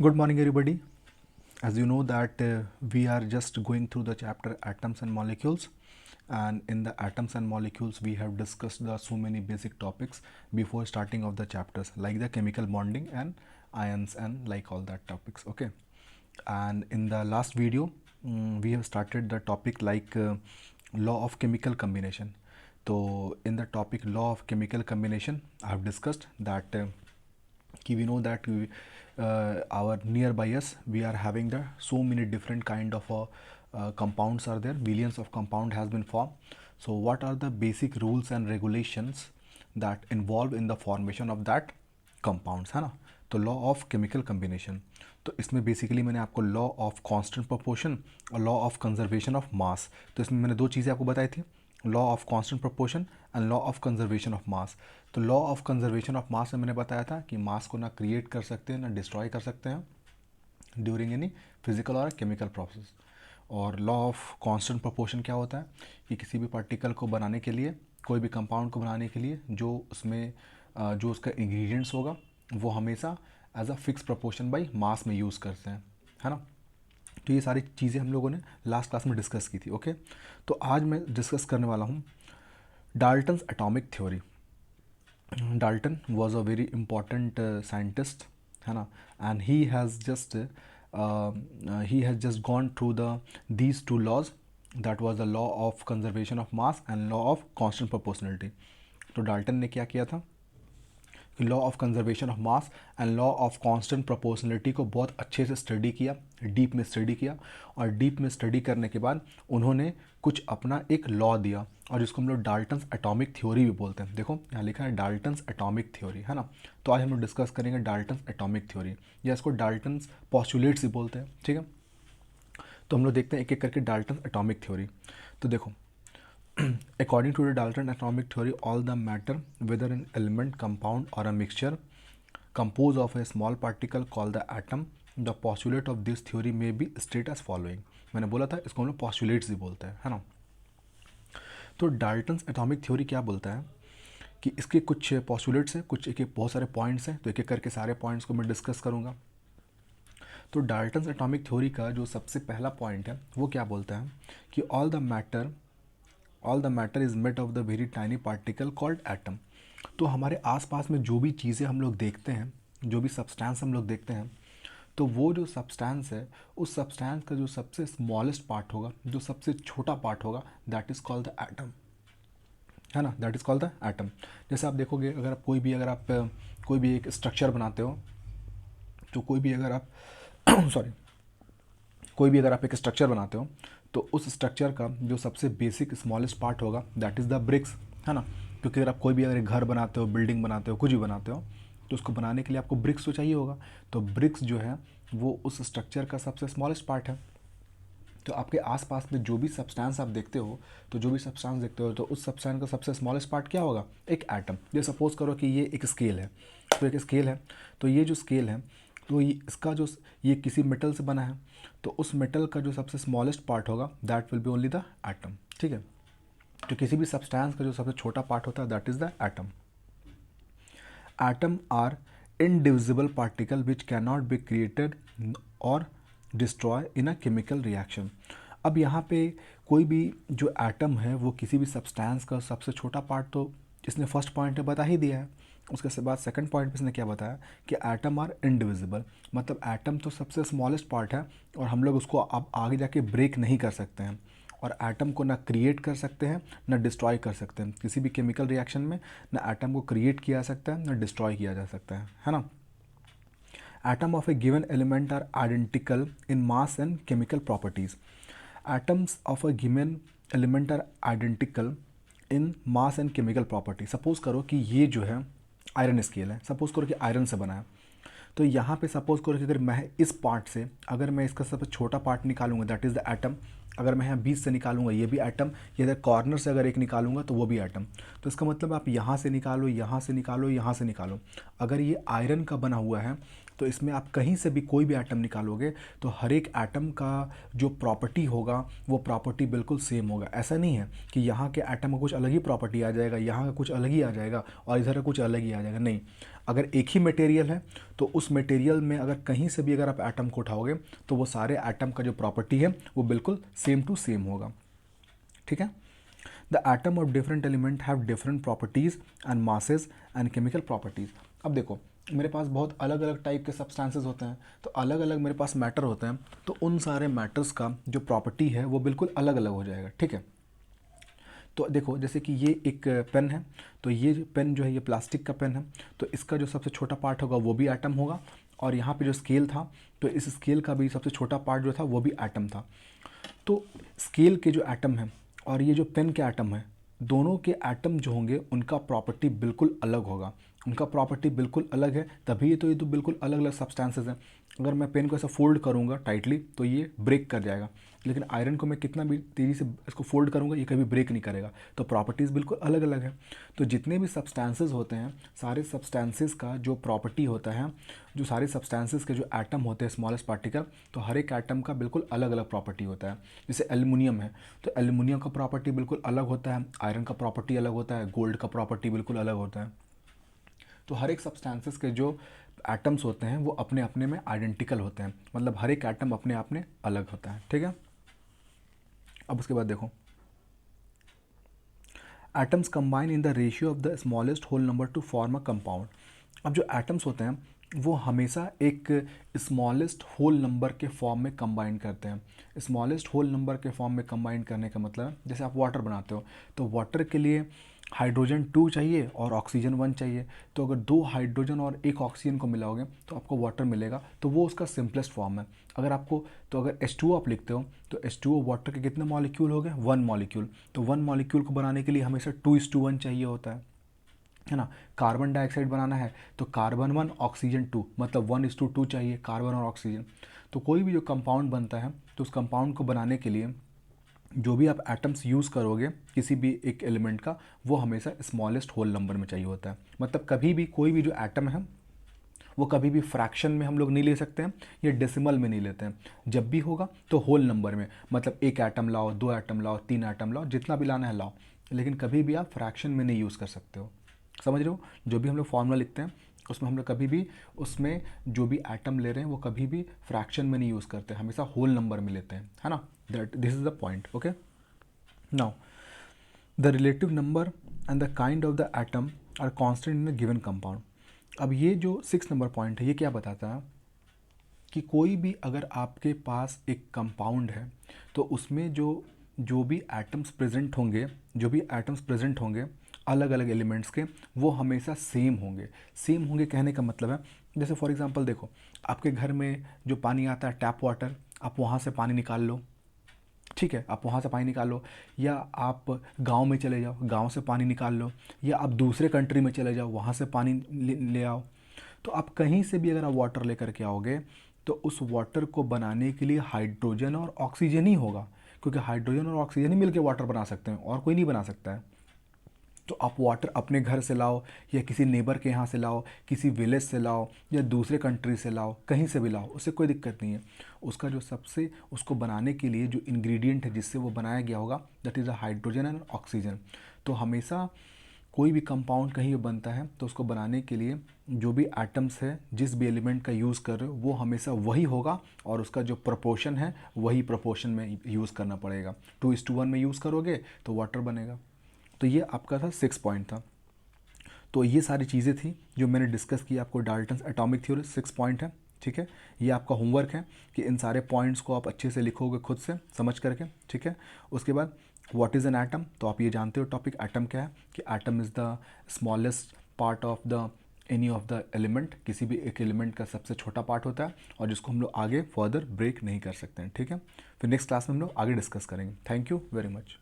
Good morning, everybody. As you know that we are just going through the chapter atoms and molecules, and in the atoms and molecules we have discussed the so many basic topics before starting of the chapters, like the chemical bonding and ions and like all that topics. Okay, and in the last video we have started the topic like law of chemical combination. So in the topic law of chemical combination I have discussed that we know that our nearby us we are having the so many different kind of compounds are there, billions of compound has been formed. So what are the basic rules and regulations that involve in the formation of that compounds, है ना? तो law of chemical combination, तो इसमें basically मैंने आपको law of constant proportion और law of conservation of mass, तो इसमें मैंने दो चीज़ें आपको बताई थी, law of constant proportion and law of conservation of mass. तो law of conservation of mass में मैंने बताया था कि मास को ना क्रिएट कर सकते हैं ना डिस्ट्रॉय कर सकते हैं ड्यूरिंग एनी फिजिकल और केमिकल प्रोसेस। और लॉ ऑफ कांस्टेंट प्रोपोर्शन क्या होता है कि किसी भी पार्टिकल को बनाने के लिए, कोई भी कंपाउंड को बनाने के लिए जो उसमें जो उसका इंग्रेडिएंट्स होगा वो हमेशा as a fix proportion by mass में यूज़ करते हैं, है ना? तो ये सारी चीज़ें हम लोगों ने लास्ट क्लास में डिस्कस की थी। ओके, तो आज मैं डिस्कस करने वाला हूँ Dalton's atomic theory. Dalton was a very important scientist, है ना, and he has just gone through the these two laws, that was the law of conservation of mass and law of constant proportionality. तो Dalton ने क्या किया था कि law of conservation of mass and law of constant proportionality को बहुत अच्छे से स्टडी किया, डीप में स्टडी किया, और डीप में स्टडी करने के बाद उन्होंने कुछ अपना एक लॉ दिया, और जिसको हम लोग डाल्टन्स एटॉमिक थ्योरी भी बोलते हैं। देखो यहाँ लिखा है डाल्टन्स एटॉमिक थ्योरी, है ना? तो आज हम लोग डिस्कस करेंगे डाल्टन्स एटॉमिक थ्योरी, या इसको डाल्टन्स पॉस्टुलेट्स भी बोलते हैं, ठीक है? तो हम लोग देखते हैं एक एक करके डाल्टन्स एटॉमिक थ्योरी। तो देखो, according to the Dalton atomic theory, all the matter, whether an element, compound, or a mixture, composed of a small particle called the atom, the postulate of this theory may be stated as following। मैंने बोला था इसको हम लोग postulates ही बोलते हैं, है ना? तो डाल्टन्स एटॉमिक थ्योरी क्या बोलता है कि इसके कुछ postulates हैं, कुछ एक बहुत सारे पॉइंट्स हैं, तो एक एक करके सारे पॉइंट्स को मैं डिस्कस करूँगा। तो डाल्टन्स एटॉमिक थ्योरी का जो सबसे पहला पॉइंट है वो क्या बोलता है कि all the matter is made of the very tiny particle called atom. तो हमारे आसपास में जो भी चीज़ें हम लोग देखते हैं, जो भी सब्सटेंस हम लोग देखते हैं, तो वो जो सब्सटेंस है उस सब्सटेंस का जो सबसे स्मॉलेस्ट पार्ट होगा, जो सबसे छोटा पार्ट होगा, that is called the atom, है ना? That is called the atom. जैसे आप देखोगे, अगर आप कोई भी एक स्ट्रक्चर बनाते हो, तो कोई भी अगर आप सॉरी कोई भी अगर आप एक स्ट्रक्चर बनाते हो तो उस स्ट्रक्चर का जो सबसे बेसिक स्मॉलेस्ट पार्ट होगा दैट इज़ द ब्रिक्स, है ना? क्योंकि अगर आप कोई भी अगर एक घर बनाते हो, बिल्डिंग बनाते हो, कुछ भी बनाते हो, तो उसको बनाने के लिए आपको ब्रिक्स तो चाहिए होगा। तो ब्रिक्स जो है वो उस स्ट्रक्चर का सबसे स्मॉलेस्ट पार्ट है। तो आपके आसपास में जो भी सब्सटेंस आप देखते हो, तो उस सब्सटेंस का सबसे स्मॉलेस्ट पार्ट क्या होगा? एक एटम। जैसे सपोज करो कि ये एक स्केल है, तो एक स्केल है, तो ये जो स्केल है, तो ये किसी मेटल से बना है, तो उस मेटल का जो सबसे स्मॉलेस्ट पार्ट होगा that will be only the atom, ठीक है? तो किसी भी सब्सटेंस का जो सबसे छोटा पार्ट होता है that is the atom. Atom are indivisible particle which can not be created और destroy in a chemical reaction. अब यहाँ पे कोई भी जो एटम है वो किसी भी सब्सटेंस का सबसे छोटा पार्ट, तो इसने फर्स्ट पॉइंट में बता ही दिया है। उसके बाद सेकंड पॉइंट पे इसने क्या बताया कि एटम आर इनडिविजिबल, मतलब एटम तो सबसे स्मॉलेस्ट पार्ट है और हम लोग उसको अब आगे जाके ब्रेक नहीं कर सकते हैं, और एटम को ना क्रिएट कर सकते हैं ना डिस्ट्रॉय कर सकते हैं। किसी भी केमिकल रिएक्शन में ना एटम को क्रिएट किया जा सकता है ना डिस्ट्रॉय किया जा सकता है ना? Atom of a given element are identical in mass and chemical properties. Atoms of a given element are identical in mass and chemical property. Suppose करो कि ये जो है आयरन स्केल है, सपोज करो कि आयरन से बना है, तो यहाँ पे सपोज करो कि अगर मैं इस पार्ट से अगर मैं इसका सबसे छोटा पार्ट निकालूंगा दैट इज़ द एटम, अगर मैं यहाँ बीच से निकालूंगा ये भी एटम, या इधर कॉर्नर से अगर एक निकालूंगा तो वो भी एटम। तो इसका मतलब आप यहाँ से निकालो, यहाँ से निकालो, यहाँ से निकालो, अगर ये आयरन का बना हुआ है तो इसमें आप कहीं से भी कोई भी एटम निकालोगे तो हर एक एटम का जो प्रॉपर्टी होगा वो प्रॉपर्टी बिल्कुल सेम होगा। ऐसा नहीं है कि यहाँ के एटम का कुछ अलग ही प्रॉपर्टी आ जाएगा, यहाँ का कुछ अलग ही आ जाएगा और इधर का कुछ अलग ही आ जाएगा, नहीं। अगर एक ही मटेरियल है तो उस मटेरियल में अगर कहीं से भी अगर आप एटम को उठाओगे तो वो सारे एटम का जो प्रॉपर्टी है वो बिल्कुल सेम टू सेम होगा, ठीक है। The atom of different element have different properties and masses and chemical properties. अब देखो मेरे पास बहुत अलग अलग टाइप के सब्सटेंसेस होते हैं, तो अलग अलग मेरे पास मैटर होते हैं, तो उन सारे मैटर्स का जो प्रॉपर्टी है वो बिल्कुल अलग अलग हो जाएगा, ठीक है। तो देखो जैसे कि ये एक पेन है, तो ये पेन जो है ये प्लास्टिक का पेन है, तो इसका जो सबसे छोटा पार्ट होगा वो भी एटम होगा, और यहाँ पे जो स्केल था तो इस स्केल का भी सबसे छोटा पार्ट जो था वो भी एटम था। तो स्केल के जो एटम है और ये जो पेन के एटम है, दोनों के एटम जो होंगे उनका प्रॉपर्टी बिल्कुल अलग होगा, उनका प्रॉपर्टी बिल्कुल अलग है, तभी तो ये तो बिल्कुल अलग अलग सब्सटेंसेस हैं। अगर मैं पेन को ऐसा फोल्ड करूँगा टाइटली तो ये ब्रेक कर जाएगा, लेकिन आयरन को मैं कितना भी तेज़ी से इसको फोल्ड करूँगा ये कभी ब्रेक नहीं करेगा, तो प्रॉपर्टीज़ बिल्कुल अलग अलग है। तो जितने भी सब्सटेंसेस होते हैं, सारे सब्सटेंसेस का जो प्रॉपर्टी होता है, जो सारे सब्सटेंसेस के जो एटम होते हैं स्मॉलेस्ट पार्टिकल, तो हर एक एटम का बिल्कुल अलग अलग प्रॉपर्टी होता है। जैसे एल्युमिनियम है तो एल्युमिनियम का प्रॉपर्टी बिल्कुल अलग होता है, आयरन का प्रॉपर्टी अलग होता है, गोल्ड का प्रॉपर्टी बिल्कुल अलग होता है। तो हर एक सब्सटेंसेस के जो एटम्स होते हैं वो अपने अपने में आइडेंटिकल होते हैं, मतलब हर एक एटम अपने आप में अलग होता है, ठीक है। अब उसके बाद देखो, atoms combine in the ratio of the smallest whole number to form a compound. अब जो एटम्स होते हैं वो हमेशा एक स्मॉलेस्ट होल नंबर के फॉर्म में कंबाइन करते हैं। स्मॉलेस्ट होल नंबर के फॉर्म में कंबाइन करने का मतलब है, जैसे आप वाटर बनाते हो तो वाटर के लिए हाइड्रोजन 2 चाहिए और ऑक्सीजन 1 चाहिए, तो अगर 2 हाइड्रोजन और 1 ऑक्सीजन को मिलाओगे तो आपको वाटर मिलेगा, तो वो उसका सिंपलेस्ट फॉर्म है। अगर आपको तो अगर H2O आप लिखते हो तो H2O वाटर के कितने मॉलिक्यूल हो गए, 1 मॉलिक्यूल, तो 1 मॉलिक्यूल को बनाने के लिए हमेशा 2:1 चाहिए होता है ना। कार्बन डाइऑक्साइड बनाना है तो कार्बन 1 ऑक्सीजन 2, मतलब 1:2 चाहिए कार्बन और ऑक्सीजन। तो कोई भी जो कंपाउंड बनता है तो उस कंपाउंड को बनाने के लिए जो भी आप एटम्स यूज़ करोगे किसी भी एक एलिमेंट का, वो हमेशा स्मॉलेस्ट होल नंबर में चाहिए होता है। मतलब कभी भी कोई भी जो एटम है वो कभी भी फ्रैक्शन में हम लोग नहीं ले सकते हैं या डेसिमल में नहीं लेते हैं, जब भी होगा तो होल नंबर में, मतलब 1 एटम लाओ, 2 एटम लाओ, 3 एटम लाओ, जितना भी लाना है लाओ, लेकिन कभी भी आप फ्रैक्शन में नहीं यूज़ कर सकते हो। समझ रहे हो, जो भी हम लोग फॉर्मूला लिखते हैं उसमें हम लोग कभी भी उसमें जो भी एटम ले रहे हैं वो कभी भी फ्रैक्शन में नहीं यूज़ करते, हमेशा होल नंबर में लेते हैं, है ना। That this is the point, okay. Now the relative number and the kind of the atom are constant in a given compound. अब ये जो 6 नंबर पॉइंट है ये क्या बताता है कि कोई भी अगर आपके पास एक कंपाउंड है तो उसमें जो जो भी एटम्स प्रेजेंट होंगे, जो भी एटम्स प्रेजेंट होंगे अलग अलग एलिमेंट्स के, वो हमेशा सेम होंगे। सेम होंगे कहने का मतलब है, जैसे फॉर एग्जांपल देखो, आपके घर में जो पानी आता है टैप वाटर, आप वहाँ से पानी निकाल लो, ठीक है, आप वहाँ से पानी निकाल लो, या आप गांव में चले जाओ, गांव से पानी निकाल लो, या आप दूसरे कंट्री में चले जाओ, वहाँ से पानी ले आओ। तो आप कहीं से भी अगर आप वाटर लेकर के आओगे तो उस वाटर को बनाने के लिए हाइड्रोजन और ऑक्सीजन ही होगा, क्योंकि हाइड्रोजन और ऑक्सीजन ही मिलकर वाटर बना सकते हैं और कोई नहीं बना सकता है। तो आप वाटर अपने घर से लाओ या किसी नेबर के यहाँ से लाओ, किसी विलेज से लाओ या दूसरे कंट्री से लाओ, कहीं से भी लाओ, उससे कोई दिक्कत नहीं है। उसका जो सबसे उसको बनाने के लिए जो इंग्रेडिएंट है जिससे वो बनाया गया होगा, that is a hydrogen and oxygen. तो हमेशा कोई भी कंपाउंड कहीं भी बनता है तो उसको बनाने के लिए जो भी एटम्स है, जिस भी एलिमेंट का यूज़ कर रहे हो वो हमेशा वही होगा, और उसका जो प्रोपोर्शन है वही प्रोपोर्शन में यूज़ करना पड़ेगा। 2:1 में यूज़ करोगे तो वाटर बनेगा। तो ये आपका था 6 पॉइंट था। तो ये सारी चीज़ें थी जो मैंने डिस्कस की आपको, डाल्टन्स एटॉमिक थ्योरी 6 पॉइंट है, ठीक है। ये आपका होमवर्क है कि इन सारे पॉइंट्स को आप अच्छे से लिखोगे खुद से समझ करके, ठीक है। उसके बाद व्हाट इज़ एन एटम, तो आप ये जानते हो टॉपिक एटम क्या है, कि atom is the smallest part of the any of the element, किसी भी एक एलिमेंट का सबसे छोटा पार्ट होता है और जिसको हम लोग आगे फर्दर ब्रेक नहीं कर सकते हैं, ठीक है। फिर नेक्स्ट क्लास में हम लोग आगे डिस्कस करेंगे। Thank you very much.